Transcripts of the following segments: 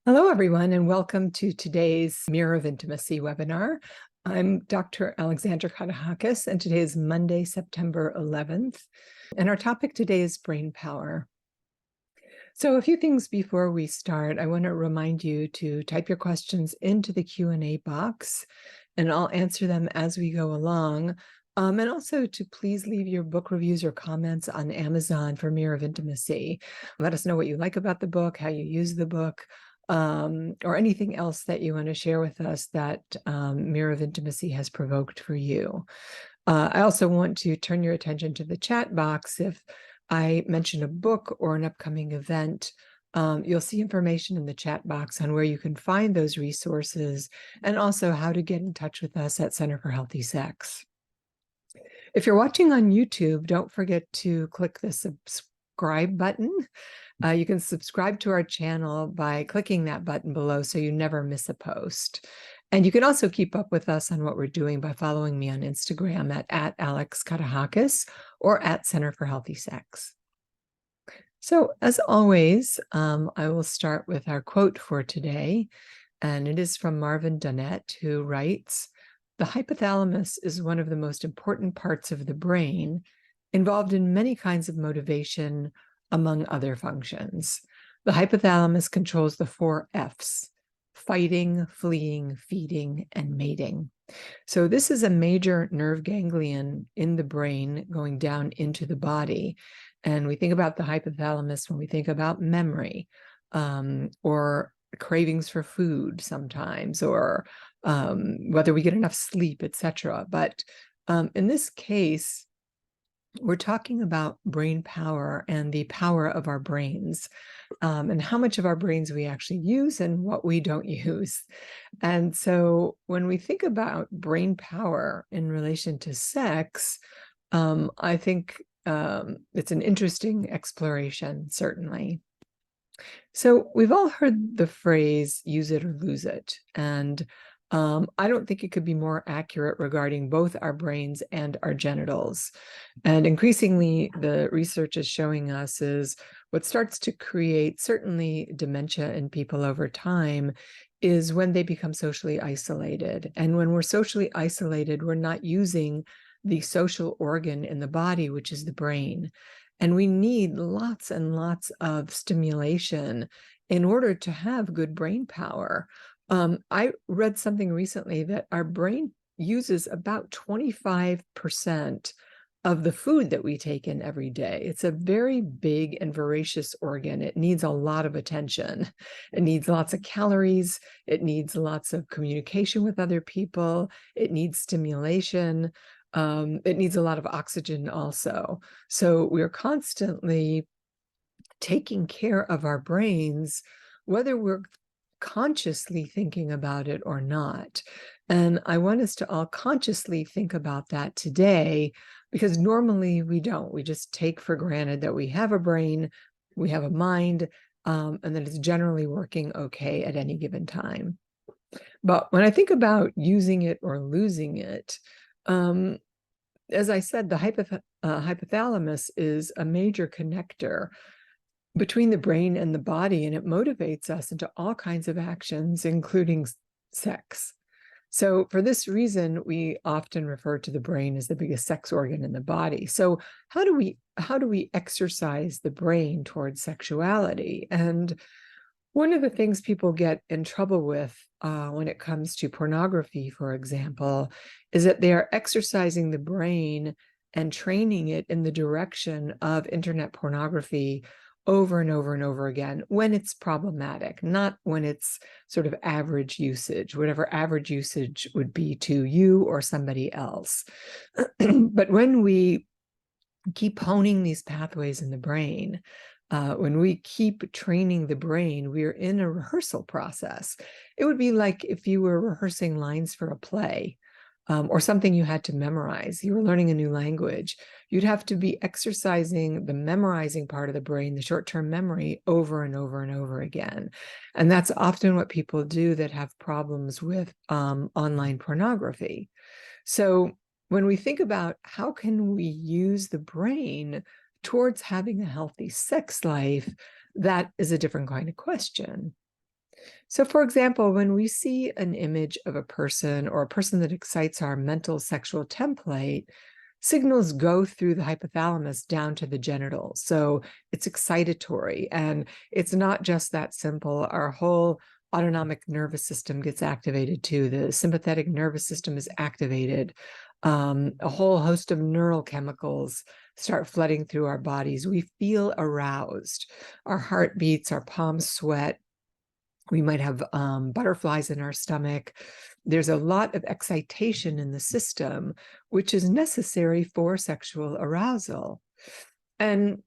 Hello, everyone, and welcome to today's Mirror of Intimacy webinar. I'm Dr. Alexandra Katehakis, and today is Monday, September 11th, and our topic today is brain power. So a few things before we start. I want to remind you to type your questions into the Q&A box, and I'll answer them as we go along. And also to please leave your book reviews or comments on Amazon for Mirror of Intimacy. Let us know what you like about the book, how you use the book, or anything else that you want to share with us that Mirror of Intimacy has provoked for you. I also want to turn your attention to the chat box. If I mention a book or an upcoming event, you'll see information in the chat box on where you can find those resources and also how to get in touch with us at Center for Healthy Sex. If you're watching on YouTube, don't forget to click the subscribe button. You can subscribe to our channel by clicking that button below so you never miss a post. And you can also keep up with us on what we're doing by following me on Instagram at Alex Katehakis or at Center for Healthy Sex. So as always, I will start with our quote for today, and it is from Marvin Dunnett, who writes, "The hypothalamus is one of the most important parts of the brain, involved in many kinds of motivation, among other functions. The hypothalamus controls the 4 F's: fighting, fleeing, feeding, and mating." So this is a major nerve ganglion in the brain going down into the body. And we think about the hypothalamus when we think about memory, or cravings for food sometimes, or whether we get enough sleep, etc. But in this case, we're talking about brain power and the power of our brains, and how much of our brains we actually use and what we don't use. And so when we think about brain power in relation to sex, I think it's an interesting exploration, certainly. So we've all heard the phrase, use it or lose it. And I don't think it could be more accurate regarding both our brains and our genitals. And increasingly, the research is showing us is what starts to create certainly dementia in people over time is when they become socially isolated. And when we're socially isolated, we're not using the social organ in the body, which is the brain. And we need lots and lots of stimulation in order to have good brain power. I read something recently that our brain uses about 25% of the food that we take in every day. It's a very big and voracious organ. It needs a lot of attention. It needs lots of calories. It needs lots of communication with other people. It needs stimulation. It needs a lot of oxygen also. So we're constantly taking care of our brains, whether we're consciously thinking about it or not. And I want us to all consciously think about that today, because normally we don't. We just take for granted that we have a brain, we have a mind, and that it's generally working okay at any given time. But when I think about using it or losing it, as I said, the hypothalamus is a major connector between the brain and the body, and it motivates us into all kinds of actions, including sex. So for this reason, we often refer to the brain as the biggest sex organ in the body. So how do we exercise the brain towards sexuality? And one of the things people get in trouble with when it comes to pornography, for example, is that they are exercising the brain and training it in the direction of internet pornography over and over and over again when it's problematic, not when it's sort of average usage, whatever average usage would be to you or somebody else. But when we keep honing these pathways in the brain, when we keep training the brain, we're in a rehearsal process. It would be like if you were rehearsing lines for a play, or something you had to memorize. You were learning a new language. You'd have to be exercising the memorizing part of the brain, the short-term memory, over and over and over again. And that's often what people do that have problems with online pornography. So when we think about how can we use the brain towards having a healthy sex life, that is a different kind of question. So, for example, when we see an image of a person or a person that excites our mental sexual template, signals go through the hypothalamus down to the genitals. So it's excitatory, and it's not just that simple. Our whole autonomic nervous system gets activated too. The sympathetic nervous system is activated. A whole host of neural chemicals start flooding through our bodies. We feel aroused. Our heart beats, our palms sweat. We might have butterflies in our stomach. There's a lot of excitation in the system, which is necessary for sexual arousal. And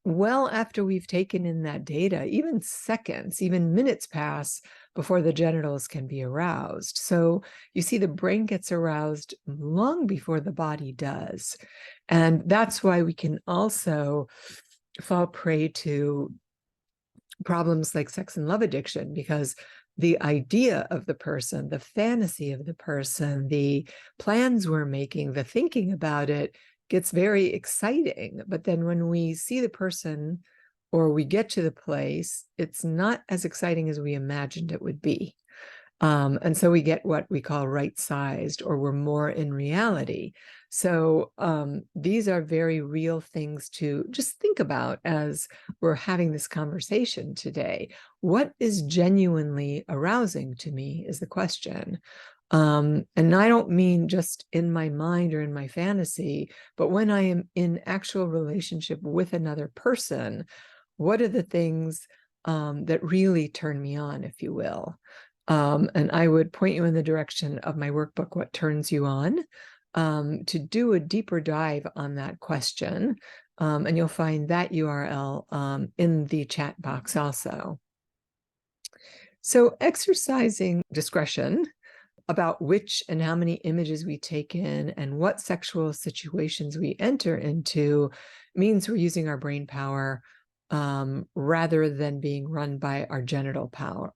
well after we've taken in that data, even seconds, even minutes pass before the genitals can be aroused. So you see, the brain gets aroused long before the body does. And that's why we can also fall prey to problems like sex and love addiction, because the idea of the person, the fantasy of the person, the plans we're making, the thinking about it gets very exciting. But then when we see the person or we get to the place, it's not as exciting as we imagined it would be. And so we get what we call right-sized, or we're more in reality. So these are very real things to just think about as we're having this conversation today. What is genuinely arousing to me is the question. And I don't mean just in my mind or in my fantasy, but when I am in actual relationship with another person, what are the things that really turn me on, if you will? And I would point you in the direction of my workbook, What Turns You On, to do a deeper dive on that question. And you'll find that URL in the chat box also. So exercising discretion about which and how many images we take in and what sexual situations we enter into means we're using our brain power rather than being run by our genital power.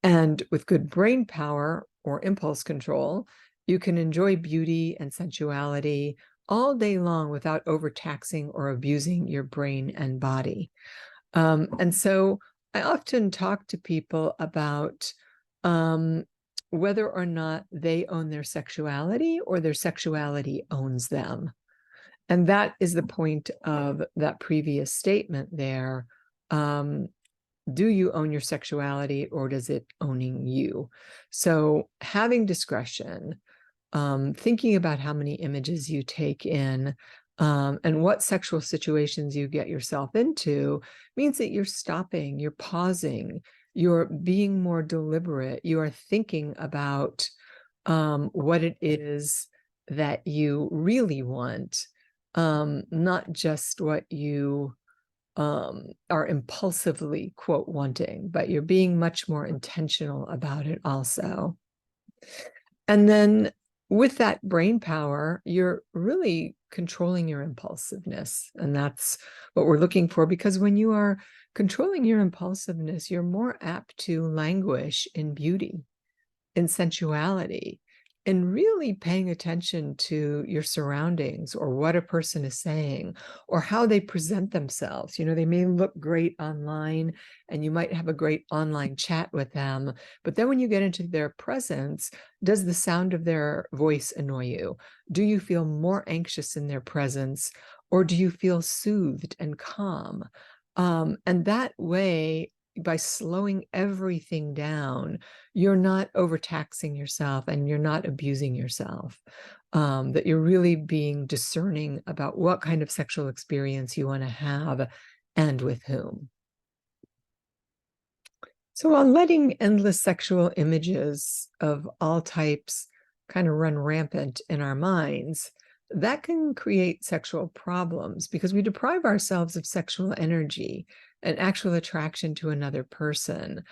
And with good brain power or impulse control, you can enjoy beauty and sensuality all day long without overtaxing or abusing your brain and body. And so I often talk to people about whether or not they own their sexuality or their sexuality owns them. And that is the point of that previous statement there. Do you own your sexuality, or does it owning you? So having discretion, thinking about how many images you take in, and what sexual situations you get yourself into means that you're stopping, you're pausing, you're being more deliberate, you are thinking about what it is that you really want, not just what you are impulsively, quote, wanting, but you're being much more intentional about it also. And then with that brain power, you're really controlling your impulsiveness. And that's what we're looking for, because when you are controlling your impulsiveness, you're more apt to languish in beauty, in sensuality, and really paying attention to your surroundings or what a person is saying or how they present themselves. You know, they may look great online and you might have a great online chat with them, but then when you get into their presence, does the sound of their voice annoy you? Do you feel more anxious in their presence, or do you feel soothed and calm? And that way, by slowing everything down, you're not overtaxing yourself and you're not abusing yourself, that you're really being discerning about what kind of sexual experience you want to have and with whom. So while letting endless sexual images of all types kind of run rampant in our minds, that can create sexual problems because we deprive ourselves of sexual energy and actual attraction to another person,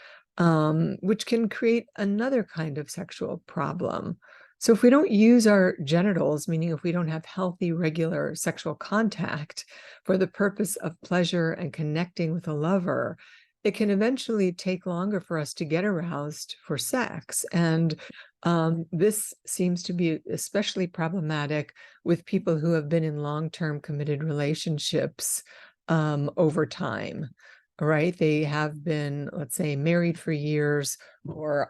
which can create another kind of sexual problem. So if we don't use our genitals, meaning if we don't have healthy, regular sexual contact for the purpose of pleasure and connecting with a lover, it can eventually take longer for us to get aroused for sex. And this seems to be especially problematic with people who have been in long-term committed relationships over time. right? They have been, let's say, married for years, or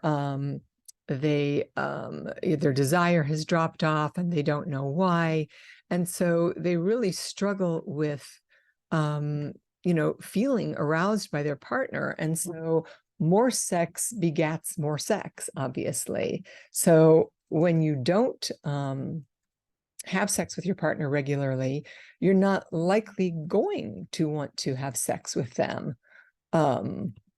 their desire has dropped off and they don't know why. And so they really struggle with, feeling aroused by their partner. And so more sex begets more sex, obviously. So when you don't have sex with your partner regularly, you're not likely going to want to have sex with them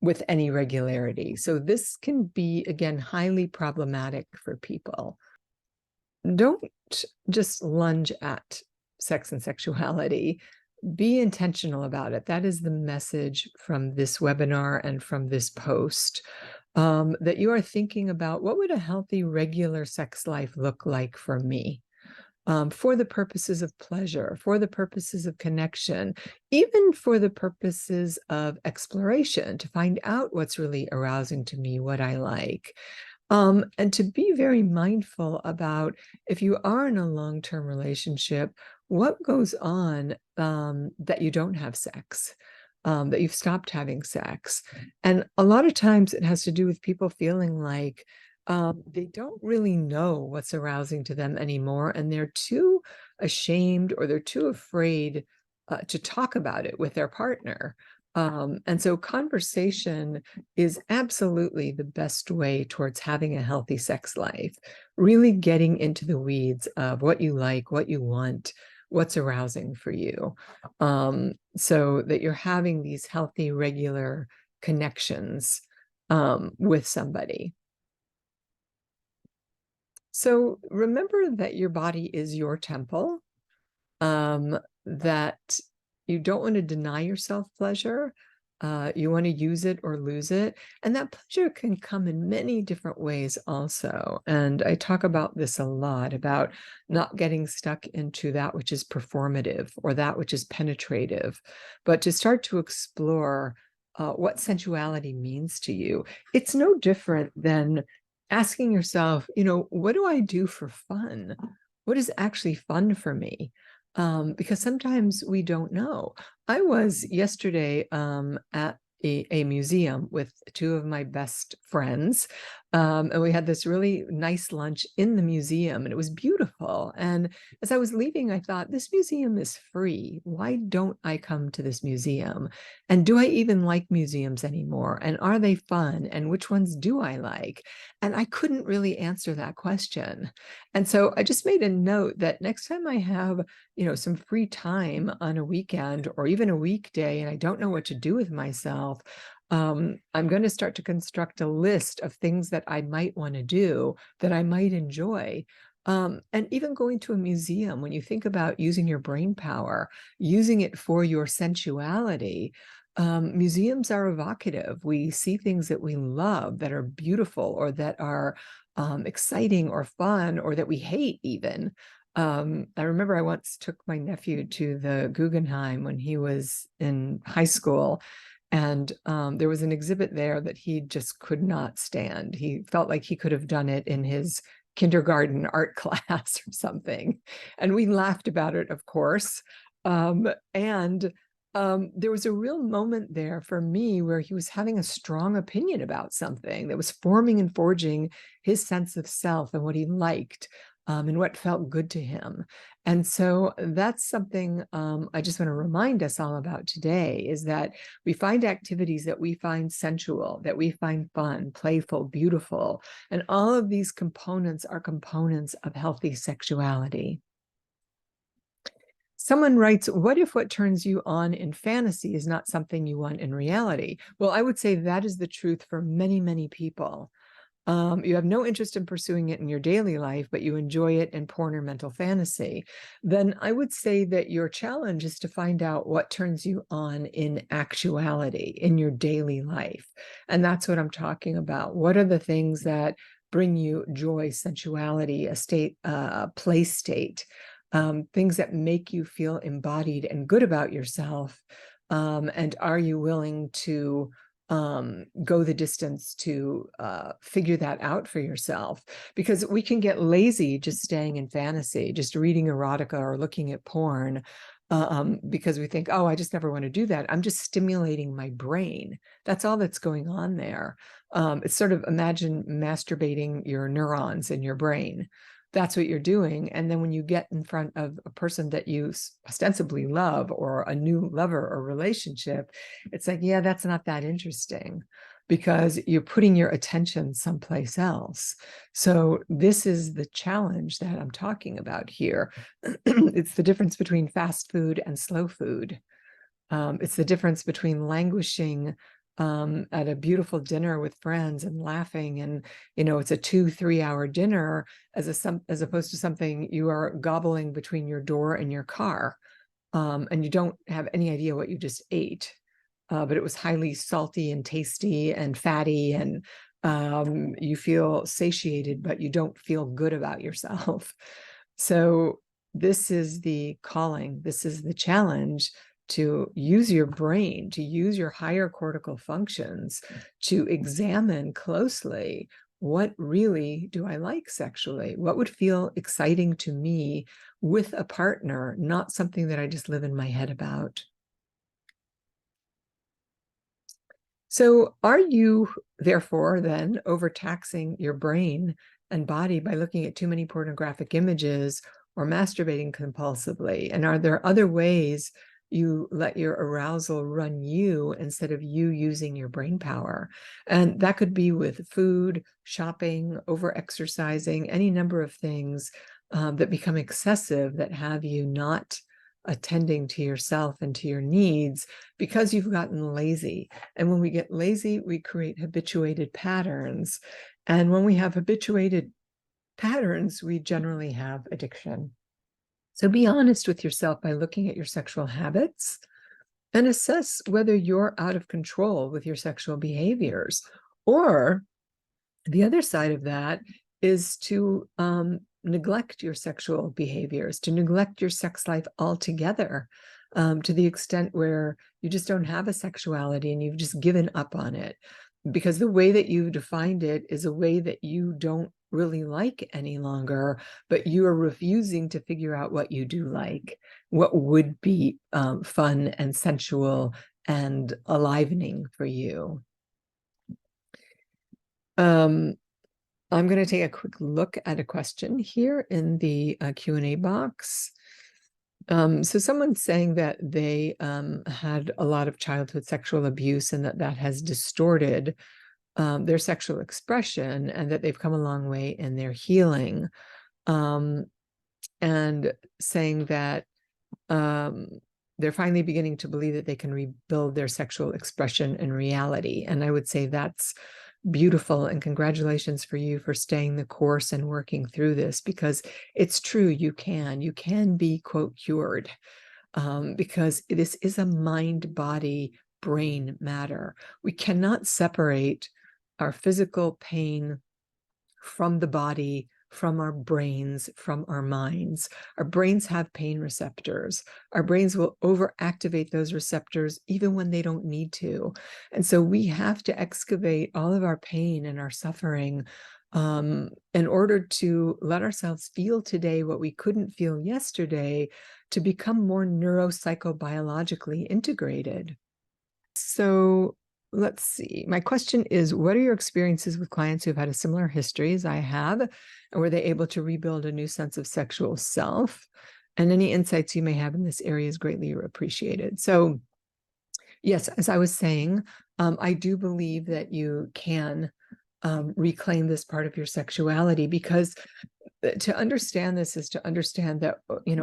with any regularity. So this can be, again, highly problematic for people. Don't just lunge at sex and sexuality. Be intentional about it. That is the message from this webinar and from this post, that you are thinking about, what would a healthy, regular sex life look like for me? For the purposes of pleasure, for the purposes of connection, even for the purposes of exploration, to find out what's really arousing to me, what I like. And to be very mindful about, if you are in a long-term relationship, what goes on that you don't have sex, that you've stopped having sex. And a lot of times it has to do with people feeling like they don't really know what's arousing to them anymore, and they're too ashamed or they're too afraid to talk about it with their partner. And so conversation is absolutely the best way towards having a healthy sex life, really getting into the weeds of what you like, what you want, what's arousing for you, so that you're having these healthy, regular connections with somebody. So remember that your body is your temple, that you don't want to deny yourself pleasure. You want to use it or lose it. And that pleasure can come in many different ways also. And I talk about this a lot, about not getting stuck into that which is performative or that which is penetrative, but to start to explore what sensuality means to you. It's no different than asking yourself, what do I do for fun? What is actually fun for me? Because sometimes we don't know. I was yesterday at a museum with two of my best friends, and we had this really nice lunch in the museum, and it was beautiful. And as I was leaving, I thought, this museum is free. Why don't I come to this museum? And do I even like museums anymore? And are they fun? And which ones do I like? And I couldn't really answer that question. And so I just made a note that next time I have, some free time on a weekend or even a weekday, and I don't know what to do with myself, I'm going to start to construct a list of things that I might want to do, that I might enjoy. And even going to a museum, when you think about using your brain power, using it for your sensuality, museums are evocative. We see things that we love, that are beautiful, or that are exciting or fun, or that we hate even. I remember I once took my nephew to the Guggenheim when he was in high school, and there was an exhibit there that he just could not stand. He felt like he could have done it in his kindergarten art class or something. And we laughed about it, of course. And there was a real moment there for me where he was having a strong opinion about something that was forming and forging his sense of self and what he liked, and what felt good to him. And so that's something I just want to remind us all about today, is that we find activities that we find sensual, that we find fun, playful, beautiful. And all of these components are components of healthy sexuality. Someone writes, what if what turns you on in fantasy is not something you want in reality? Well, I would say that is the truth for many, many people. You have no interest in pursuing it in your daily life, but you enjoy it in porn or mental fantasy. Then I would say that your challenge is to find out what turns you on in actuality, in your daily life. And that's what I'm talking about. What are the things that bring you joy, sensuality, a state, play state, things that make you feel embodied and good about yourself? And are you willing to go the distance to figure that out for yourself? Because we can get lazy just staying in fantasy, just reading erotica or looking at porn. because we think, oh, I just never want to do that. I'm just stimulating my brain. That's all that's going on there. It's sort of, imagine masturbating your neurons in your brain. That's what you're doing. And then when you get in front of a person that you ostensibly love, or a new lover or relationship, it's like, yeah, that's not that interesting, because you're putting your attention someplace else. So this is the challenge that I'm talking about here. It's the difference between fast food and slow food. It's the difference between languishing at a beautiful dinner with friends and laughing, and it's a 2-3 hour dinner, as opposed to something you are gobbling between your door and your car, and you don't have any idea what you just ate, but it was highly salty and tasty and fatty, and you feel satiated, but you don't feel good about yourself. So this is the calling, this is the challenge, to use your brain, to use your higher cortical functions, to examine closely, what really do I like sexually? What would feel exciting to me with a partner, not something that I just live in my head about. So are you, therefore, then overtaxing your brain and body by looking at too many pornographic images or masturbating compulsively? And are there other ways you let your arousal run you instead of you using your brain power? And that could be with food, shopping, over-exercising, any number of things that become excessive, that have you not attending to yourself and to your needs because you've gotten lazy. And when we get lazy, we create habituated patterns. And when we have habituated patterns, we generally have addiction. So be honest with yourself by looking at your sexual habits and assess whether you're out of control with your sexual behaviors. Or the other side of that is to neglect your sexual behaviors, to neglect your sex life altogether, to the extent where you just don't have a sexuality and you've just given up on it, because the way that you defined it is a way that you don't really like any longer, but you are refusing to figure out what you do like, what would be fun and sensual and enlivening for you. I'm going to take a quick look at a question here in the Q&A box. So someone's saying that they had a lot of childhood sexual abuse, and that has distorted their sexual expression, and that they've come a long way in their healing, and saying that they're finally beginning to believe that they can rebuild their sexual expression in reality. And I would say that's beautiful, and congratulations for you for staying the course and working through this, because it's true, you can be, quote, cured, because this is a mind, body, brain matter. We cannot separate our physical pain from the body, from our brains, from our minds. Our brains have pain receptors. Our brains will overactivate those receptors even when they don't need to. And so we have to excavate all of our pain and our suffering in order to let ourselves feel today what we couldn't feel yesterday, to become more neuropsychobiologically integrated. So let's see. My question is, what are your experiences with clients who've had a similar history as I have? And were they able to rebuild a new sense of sexual self? And any insights you may have in this area is greatly appreciated. So yes, as I was saying, I do believe that you can reclaim this part of your sexuality, because to understand this is to understand that,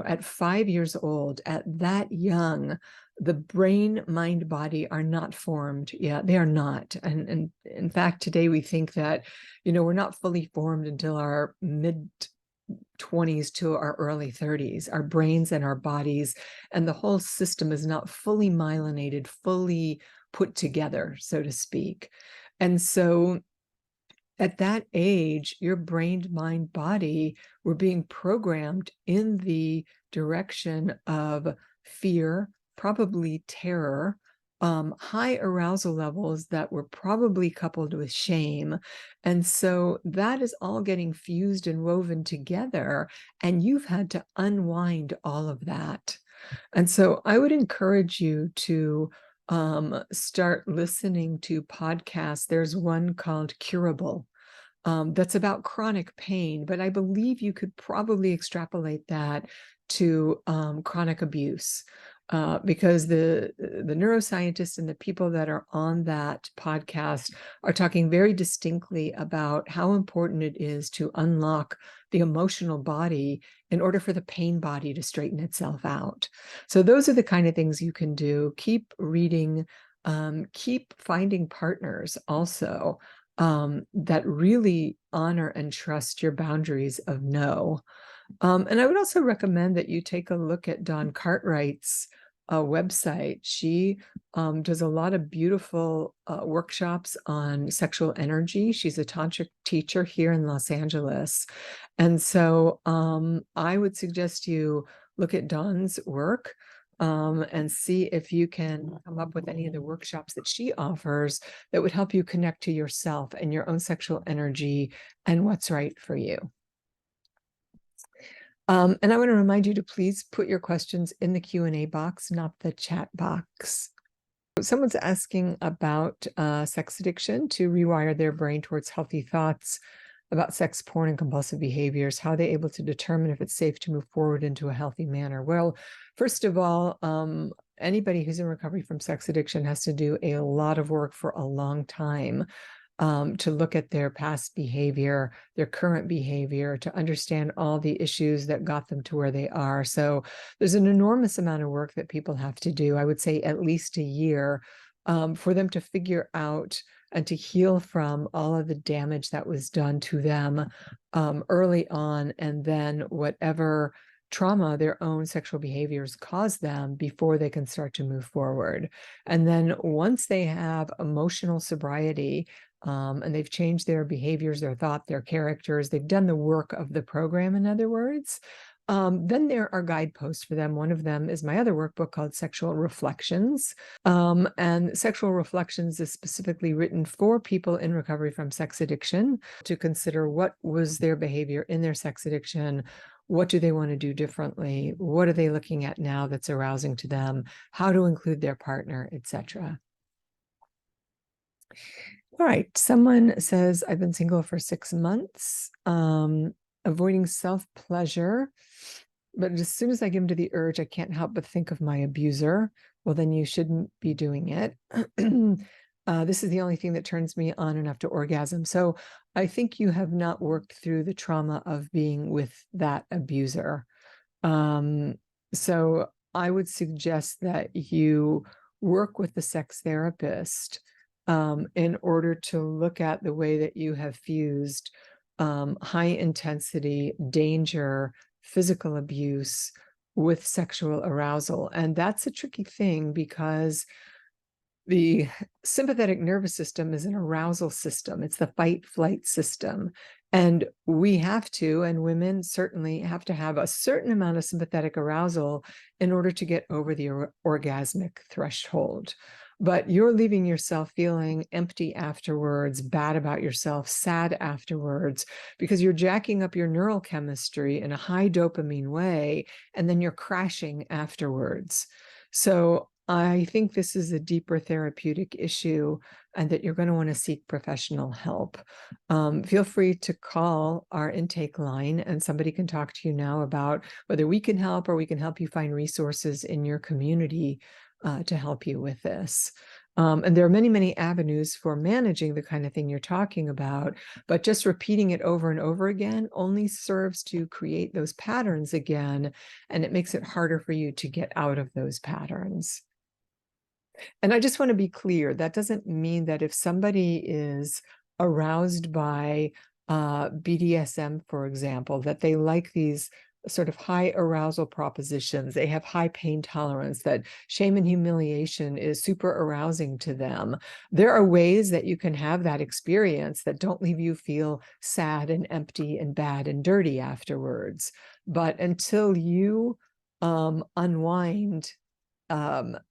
at 5 years old, at that young, the brain, mind, body are not formed yet. They are not. And in fact, today we think that, we're not fully formed until our mid 20s to our early 30s. Our brains and our bodies and the whole system is not fully myelinated, fully put together, so to speak. And so at that age, your brain, mind, body were being programmed in the direction of fear, probably terror, high arousal levels that were probably coupled with shame. And so that is all getting fused and woven together, and you've had to unwind all of that. And so I would encourage you to start listening to podcasts. There's one called Curable, that's about chronic pain, but I believe you could probably extrapolate that to chronic abuse. Because the neuroscientists and the people that are on that podcast are talking very distinctly about how important it is to unlock the emotional body in order for the pain body to straighten itself out. So those are the kind of things you can do. Keep reading, keep finding partners also that really honor and trust your boundaries of no. And I would also recommend that you take a look at Dawn Cartwright's website. She does a lot of beautiful workshops on sexual energy. She's a tantric teacher here in Los Angeles. And so I would suggest you look at Dawn's work and see if you can come up with any of the workshops that she offers that would help you connect to yourself and your own sexual energy and what's right for you. And I want to remind you to please put your questions in the Q&A box, not the chat box. Someone's asking about sex addiction, to rewire their brain towards healthy thoughts about sex, porn, and compulsive behaviors. How are they able to determine if it's safe to move forward into a healthy manner? Well, first of all, anybody who's in recovery from sex addiction has to do a lot of work for a long time to look at their past behavior, their current behavior, to understand all the issues that got them to where they are. So there's an enormous amount of work that people have to do. I would say at least a year for them to figure out and to heal from all of the damage that was done to them early on, and then whatever trauma their own sexual behaviors cause them before they can start to move forward. And then once they have emotional sobriety, and they've changed their behaviors, their thought, their characters, they've done the work of the program, in other words, then there are guideposts for them. One of them is my other workbook called Sexual Reflections. And Sexual Reflections is specifically written for people in recovery from sex addiction to consider what was their behavior in their sex addiction. What do they want to do differently? What are they looking at now that's arousing to them? How to include their partner, etc. All right, someone says, I've been single for 6 months, avoiding self-pleasure, but as soon as I give into the urge, I can't help but think of my abuser. Well, then you shouldn't be doing it. This is the only thing that turns me on enough to orgasm. So I think you have not worked through the trauma of being with that abuser. So I would suggest that you work with the sex therapist in order to look at the way that you have fused high intensity danger, physical abuse with sexual arousal. And that's a tricky thing because the sympathetic nervous system is an arousal system. It's the fight flight system. And we have to, and women certainly have to have a certain amount of sympathetic arousal in order to get over the orgasmic threshold. But you're leaving yourself feeling empty afterwards, bad about yourself, sad afterwards, because you're jacking up your neural chemistry in a high dopamine way, and then you're crashing afterwards. So I think this is a deeper therapeutic issue and that you're going to want to seek professional help. Feel free to call our intake line and somebody can talk to you now about whether we can help or we can help you find resources in your community to help you with this. And there are many, many avenues for managing the kind of thing you're talking about, but just repeating it over and over again only serves to create those patterns again, and it makes it harder for you to get out of those patterns. And I just want to be clear, that doesn't mean that if somebody is aroused by BDSM, for example, that they like these sort of high arousal propositions, they have high pain tolerance, that shame and humiliation is super arousing to them. There are ways that you can have that experience that don't leave you feel sad and empty and bad and dirty afterwards. But until you unwind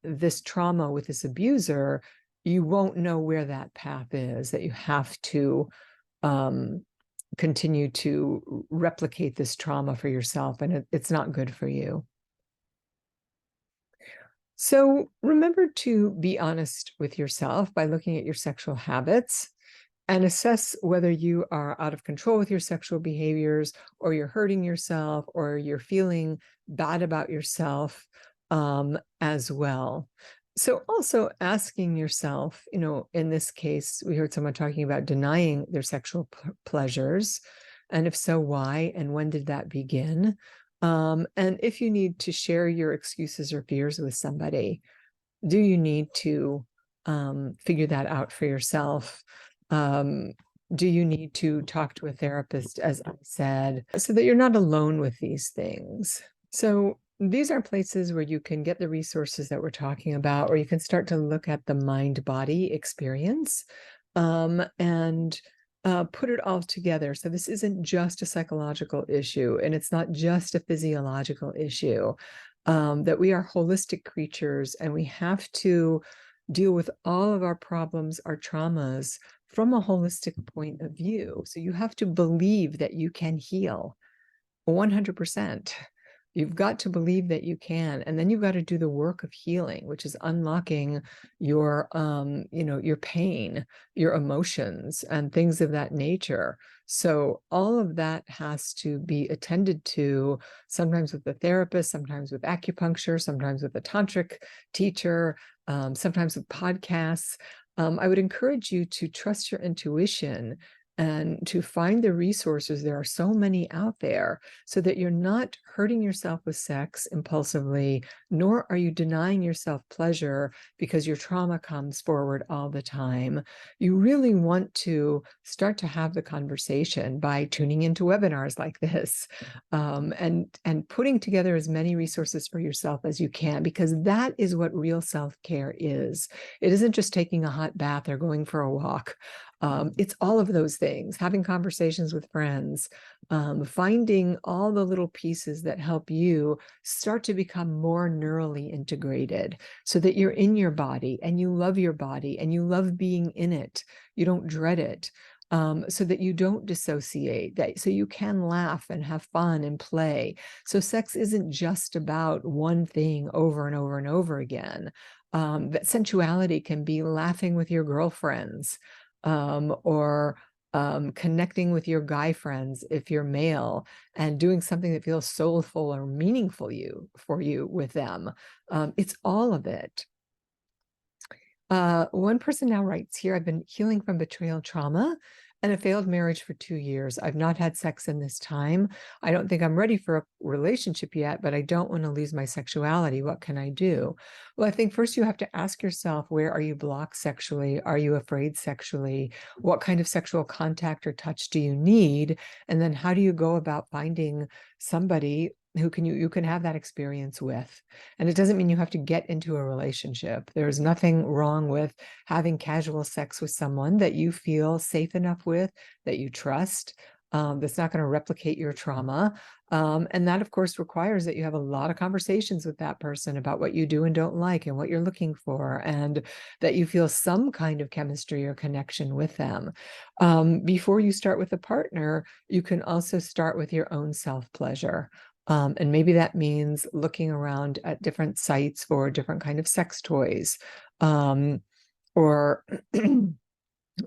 this trauma with this abuser, you won't know where that path is, that you have to continue to replicate this trauma for yourself, and it's not good for you. So remember to be honest with yourself by looking at your sexual habits and assess whether you are out of control with your sexual behaviors, or you're hurting yourself, or you're feeling bad about yourself as well. So also asking yourself, in this case, we heard someone talking about denying their sexual pleasures. And if so, why? And when did that begin? And if you need to share your excuses or fears with somebody, do you need to figure that out for yourself? Do you need to talk to a therapist, as I said, so that you're not alone with these things? So these are places where you can get the resources that we're talking about, or you can start to look at the mind-body experience and put it all together. So this isn't just a psychological issue, and it's not just a physiological issue, that we are holistic creatures, and we have to deal with all of our problems, our traumas, from a holistic point of view. So you have to believe that you can heal 100%. You've got to believe that you can, and then you've got to do the work of healing, which is unlocking your, your pain, your emotions, and things of that nature. So all of that has to be attended to, sometimes with the therapist, sometimes with acupuncture, sometimes with a tantric teacher, sometimes with podcasts. I would encourage you to trust your intuition and to find the resources. There are so many out there, so that you're not hurting yourself with sex impulsively, nor are you denying yourself pleasure because your trauma comes forward all the time. You really want to start to have the conversation by tuning into webinars like this, and putting together as many resources for yourself as you can, because that is what real self-care is. It isn't just taking a hot bath or going for a walk. It's all of those things, having conversations with friends, finding all the little pieces that help you start to become more neurally integrated, so that you're in your body and you love your body and you love being in it. You don't dread it. So that you don't dissociate, so you can laugh and have fun and play. So sex isn't just about one thing over and over and over again. That sensuality can be laughing with your girlfriends, or connecting with your guy friends if you're male, and doing something that feels soulful or meaningful for you with them. It's all of it. One person now writes here, I've been healing from betrayal trauma and a failed marriage for 2 years. I've not had sex in this time. I don't think I'm ready for a relationship yet, but I don't want to lose my sexuality. What can I do? Well, I think first you have to ask yourself, where are you blocked sexually? Are you afraid sexually? What kind of sexual contact or touch do you need? And then how do you go about finding somebody who you can have that experience with? And it doesn't mean you have to get into a relationship. There's nothing wrong with having casual sex with someone that you feel safe enough with, that you trust, that's not going to replicate your trauma. And that, of course, requires that you have a lot of conversations with that person about what you do and don't like and what you're looking for, and that you feel some kind of chemistry or connection with them. Before you start with a partner, you can also start with your own self-pleasure. And maybe that means looking around at different sites for different kind of sex toys, or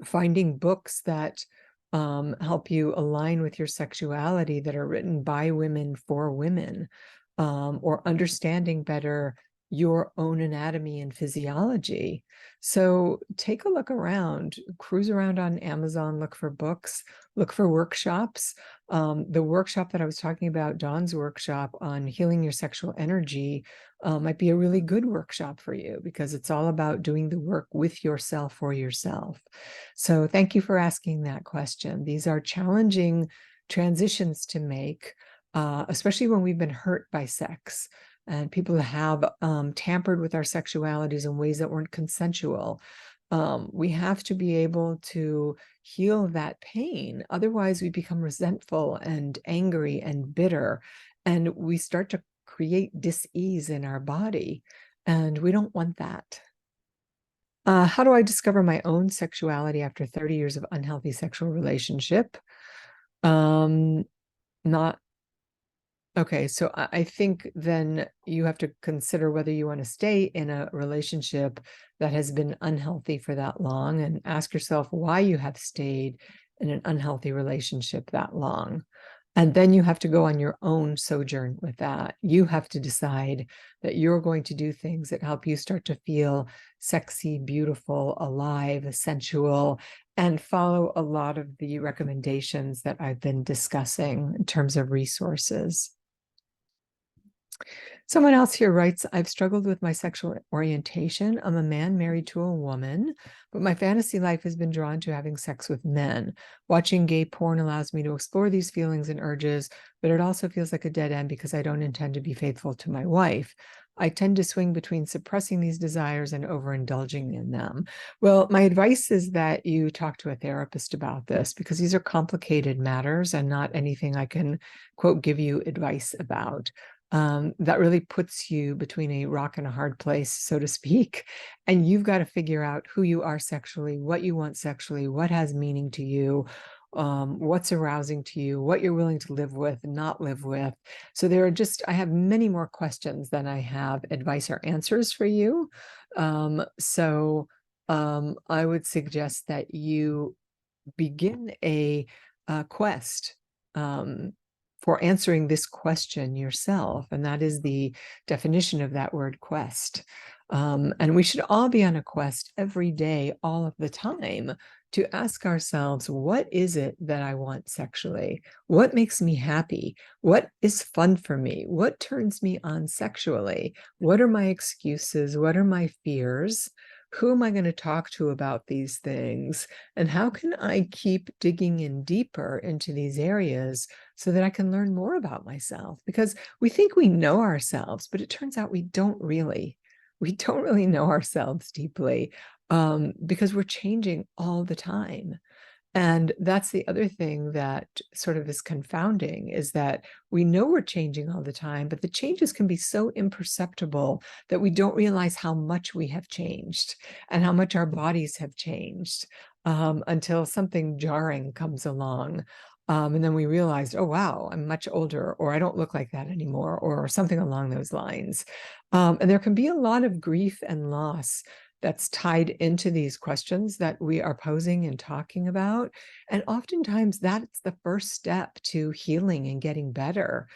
finding books that help you align with your sexuality, that are written by women for women, or understanding better your own anatomy and physiology. So take a look around, cruise around on Amazon, look for books, look for workshops. The workshop that I was talking about, Dawn's workshop on healing your sexual energy, might be a really good workshop for you, because it's all about doing the work with yourself for yourself. So thank you for asking that question. These are challenging transitions to make, especially when we've been hurt by sex, and people have tampered with our sexualities in ways that weren't consensual. We have to be able to heal that pain. Otherwise, we become resentful and angry and bitter, and we start to create dis-ease in our body, and we don't want that. How do I discover my own sexuality after 30 years of unhealthy sexual relationship? Not Okay, so I think then you have to consider whether you want to stay in a relationship that has been unhealthy for that long, and ask yourself why you have stayed in an unhealthy relationship that long. And then you have to go on your own sojourn with that. You have to decide that you're going to do things that help you start to feel sexy, beautiful, alive, sensual, and follow a lot of the recommendations that I've been discussing in terms of resources. Someone else here writes, I've struggled with my sexual orientation. I'm a man married to a woman, but my fantasy life has been drawn to having sex with men. Watching gay porn allows me to explore these feelings and urges, but it also feels like a dead end because I don't intend to be faithful to my wife. I tend to swing between suppressing these desires and overindulging in them. Well, my advice is that you talk to a therapist about this, because these are complicated matters and not anything I can, quote, give you advice about. That really puts you between a rock and a hard place, so to speak. And you've got to figure out who you are sexually, what you want sexually, what has meaning to you, what's arousing to you, what you're willing to live with, not live with. So I have many more questions than I have advice or answers for you. I would suggest that you begin a quest for answering this question yourself. And that is the definition of that word, quest. And we should all be on a quest every day, all of the time, to ask ourselves, what is it that I want sexually? What makes me happy? What is fun for me? What turns me on sexually? What are my excuses? What are my fears? Who am I going to talk to about these things? And how can I keep digging in deeper into these areas so that I can learn more about myself? Because we think we know ourselves, but it turns out we don't really. We don't really know ourselves deeply, because we're changing all the time. And that's the other thing that sort of is confounding, is that we know we're changing all the time, but the changes can be so imperceptible that we don't realize how much we have changed and how much our bodies have changed, until something jarring comes along. And then we realize, oh, wow, I'm much older, or I don't look like that anymore, or something along those lines. And there can be a lot of grief and loss that's tied into these questions that we are posing and talking about. And oftentimes that's the first step to healing and getting better,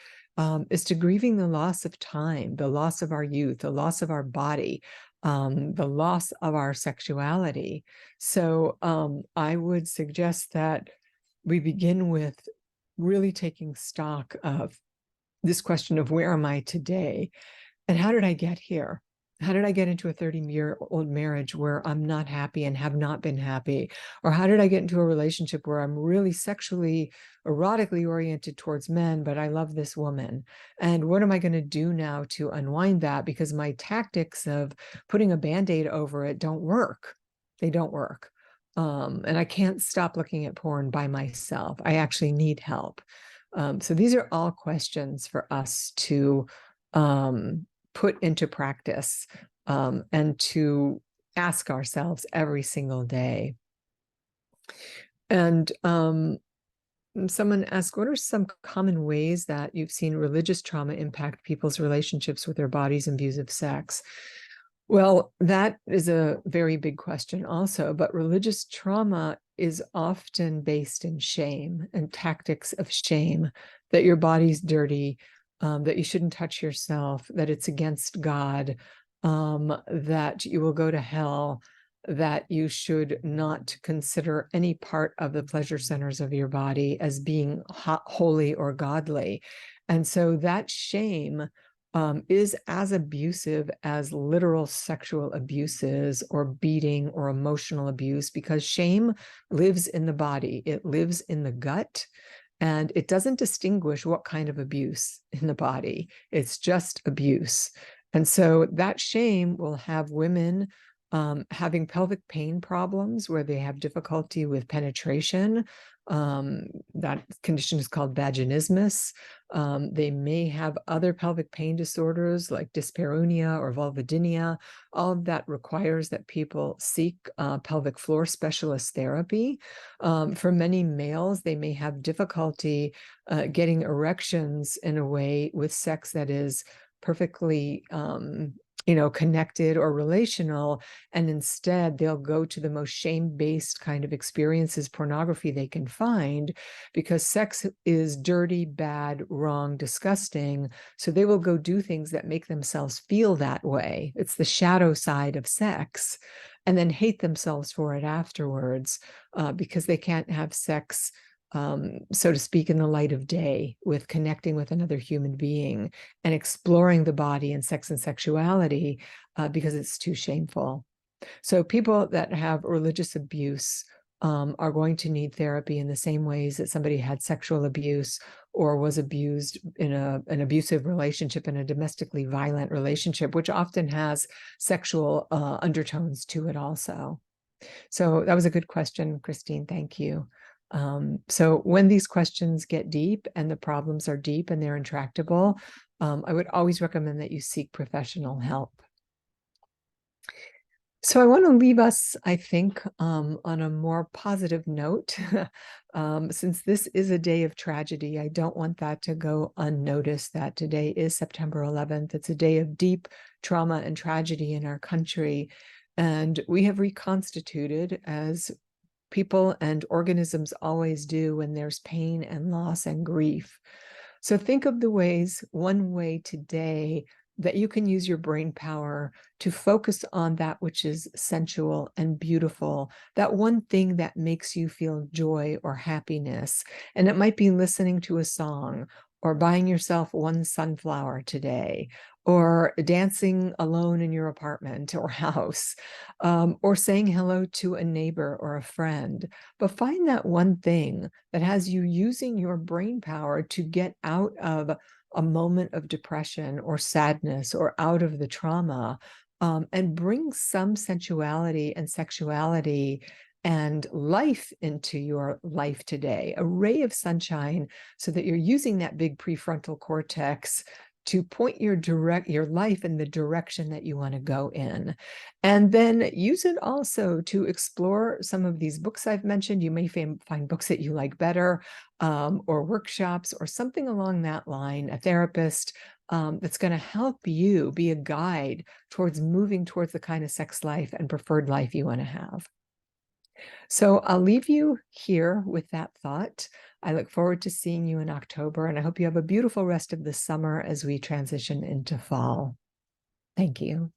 is to grieving the loss of time, the loss of our youth, the loss of our body, the loss of our sexuality. So I would suggest that we begin with really taking stock of this question of, where am I today? And how did I get here? How did I get into a 30-year-old marriage where I'm not happy and have not been happy? Or how did I get into a relationship where I'm really sexually, erotically oriented towards men, but I love this woman? And what am I going to do now to unwind that? Because my tactics of putting a Band-Aid over it don't work. They don't work. And I can't stop looking at porn by myself. I actually need help. So these are all questions for us to put into practice, and to ask ourselves every single day. And someone asked, what are some common ways that you've seen religious trauma impact people's relationships with their bodies and views of sex? Well, that is a very big question also, but religious trauma is often based in shame and tactics of shame, that your body's dirty, that you shouldn't touch yourself, that it's against God, that you will go to hell, that you should not consider any part of the pleasure centers of your body as being holy or godly. And so that shame is as abusive as literal sexual abuses or beating or emotional abuse, because shame lives in the body. It lives in the gut, and it doesn't distinguish what kind of abuse in the body. It's just abuse. And so that shame will have women having pelvic pain problems where they have difficulty with penetration. That condition is called vaginismus. They may have other pelvic pain disorders like dyspareunia or vulvodynia. All of that requires that people seek pelvic floor specialist therapy. For many males, they may have difficulty getting erections in a way with sex that is perfectly connected or relational, and instead they'll go to the most shame-based kind of experiences, pornography they can find, because sex is dirty, bad, wrong, disgusting. So they will go do things that make themselves feel that way. It's the shadow side of sex, and then hate themselves for it afterwards, because they can't have sex, so to speak, in the light of day, with connecting with another human being and exploring the body and sex and sexuality, because it's too shameful. So people that have religious abuse are going to need therapy in the same ways that somebody had sexual abuse or was abused in an abusive relationship, in a domestically violent relationship, which often has sexual undertones to it also. So that was a good question, Christine. Thank you. So when these questions get deep and the problems are deep and they're intractable, I would always recommend that you seek professional help. So I want to leave us, I think, on a more positive note. Since this is a day of tragedy, I don't want that to go unnoticed, that today is September 11th. It's a day of deep trauma and tragedy in our country. And we have reconstituted, as people and organisms always do when there's pain and loss and grief. So think of the ways, one way today, that you can use your brain power to focus on that which is sensual and beautiful, that one thing that makes you feel joy or happiness. And it might be listening to a song, or buying yourself one sunflower today, or dancing alone in your apartment or house, or saying hello to a neighbor or a friend. But find that one thing that has you using your brain power to get out of a moment of depression or sadness, or out of the trauma, and bring some sensuality and sexuality and life into your life today, a ray of sunshine, so that you're using that big prefrontal cortex to point your life in the direction that you want to go in. And then use it also to explore some of these books I've mentioned. You may find books that you like better, or workshops or something along that line, a therapist, that's going to help you be a guide towards moving towards the kind of sex life and preferred life you want to have. So I'll leave you here with that thought. I look forward to seeing you in October, and I hope you have a beautiful rest of the summer as we transition into fall. Thank you.